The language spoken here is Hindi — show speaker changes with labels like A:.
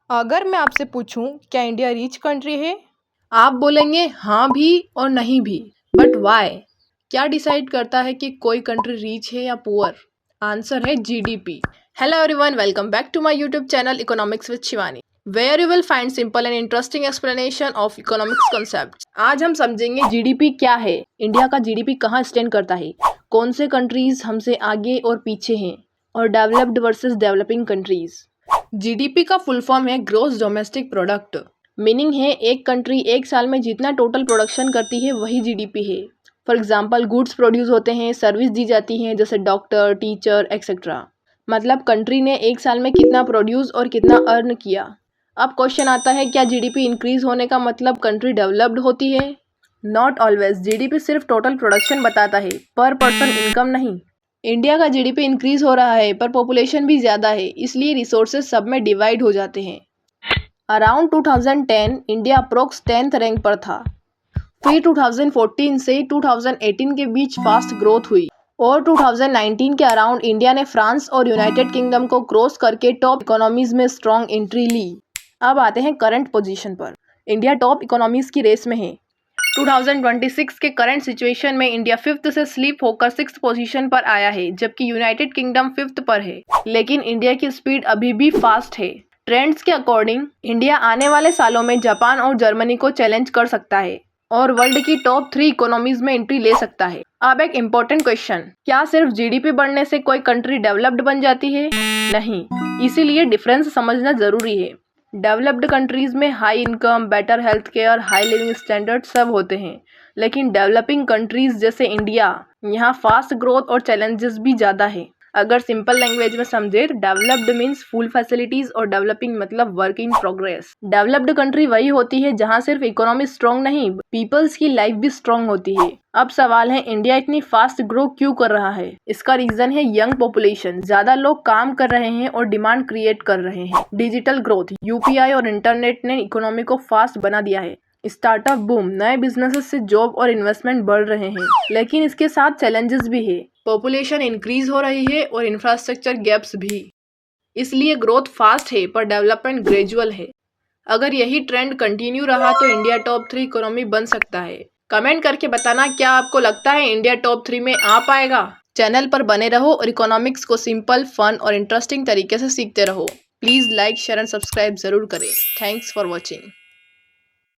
A: अगर मैं आपसे पूछूं क्या इंडिया रिच कंट्री है, आप बोलेंगे हाँ भी और नहीं भी। But why? क्या डिसाइड करता है कि कोई कंट्री रिच है या पुअर? आंसर है GDP. Hello everyone, welcome back to my YouTube channel economics with Shivani, where you will find simple and interesting explanation of economics concepts. आज हम समझेंगे जीडीपी क्या है, इंडिया का जीडीपी कहाँ स्टैंड करता है, कौन से कंट्रीज हमसे आगे और पीछे हैं, और developed versus developing countries. GDP का फुल फॉर्म है ग्रॉस डोमेस्टिक प्रोडक्ट। मीनिंग है एक कंट्री एक साल में जितना टोटल प्रोडक्शन करती है वही जीडीपी है। फॉर एग्जांपल गुड्स प्रोड्यूस होते हैं, सर्विस दी जाती हैं जैसे डॉक्टर, टीचर एक्सेट्रा। मतलब कंट्री ने एक साल में कितना प्रोड्यूस और कितना अर्न किया। अब क्वेश्चन आता है क्या जीडीपी इंक्रीज होने का मतलब कंट्री डेवलप्ड होती है? Not always. जीडीपी सिर्फ टोटल प्रोडक्शन बताता है, पर पर्सन इनकम नहीं। इंडिया का जीडीपी इंक्रीज हो रहा है पर पॉपुलेशन भी ज़्यादा है, इसलिए रिसोर्सेज सब में डिवाइड हो जाते हैं। Around 2010 India approx 10th rank पर था। फिर 2014 से 2018 के बीच फास्ट ग्रोथ हुई और 2019 के अराउंड इंडिया ने फ्रांस और यूनाइटेड किंगडम को क्रॉस करके टॉप इकोनॉमीज में स्ट्रॉन्ग एंट्री ली। अब आते हैं करंट पोजीशन पर। इंडिया टॉप इकोनॉमीज की रेस में है। 2026 के करंट सिचुएशन में इंडिया 5th से स्लिप होकर 6th पोजीशन पर आया है, जबकि यूनाइटेड किंगडम 5th पर है। लेकिन इंडिया की स्पीड अभी भी फास्ट है। ट्रेंड्स के अकॉर्डिंग इंडिया आने वाले सालों में जापान और जर्मनी को चैलेंज कर सकता है और वर्ल्ड की टॉप 3 इकोनॉमीज में एंट्री ले सकता है। अब एक इम्पोर्टेंट क्वेश्चन, क्या सिर्फ जीडीपी बढ़ने से कोई कंट्री डेवलप्ड बन जाती है? नहीं, इसीलिए डिफरेंस समझना जरूरी है। डेवलप्ड कंट्रीज में high income, better health care, high living standard सब होते हैं, लेकिन डेवलपिंग कंट्रीज जैसे इंडिया, यहाँ फास्ट ग्रोथ और चैलेंजेस भी ज़्यादा है। अगर सिंपल लैंग्वेज में समझे तो डेवलप्ड मीन्स फुल फैसिलिटीज और डेवलपिंग मतलब work in progress. Developed country वही होती है जहाँ सिर्फ इकोनॉमी स्ट्रॉन्ग नहीं, पीपल्स की लाइफ भी स्ट्रॉन्ग होती है। अब सवाल है इंडिया इतनी फास्ट ग्रो क्यों कर रहा है? इसका रीजन है यंग पॉपुलेशन, ज्यादा लोग काम कर रहे हैं और डिमांड क्रिएट कर रहे हैं। डिजिटल ग्रोथ, यूपीआई और इंटरनेट ने इकोनॉमी को फास्ट बना दिया है। स्टार्टअप बूम, नए बिजनेसेस से जॉब और इन्वेस्टमेंट बढ़ रहे हैं, लेकिन इसके साथ चैलेंजेस भी है। पॉपुलेशन इंक्रीज हो रही है और इंफ्रास्ट्रक्चर गैप्स भी, इसलिए ग्रोथ फास्ट है पर डेवलपमेंट ग्रेजुअल है। अगर यही ट्रेंड कंटिन्यू रहा तो इंडिया टॉप 3 इकोनॉमी बन सकता है। कमेंट करके बताना क्या आपको लगता है इंडिया टॉप 3 में आ पाएगा। चैनल पर बने रहो और इकोनॉमिक्स को सिंपल, फन और इंटरेस्टिंग तरीके से सीखते रहो। Please like, share and subscribe जरूर करें। Thanks for watching.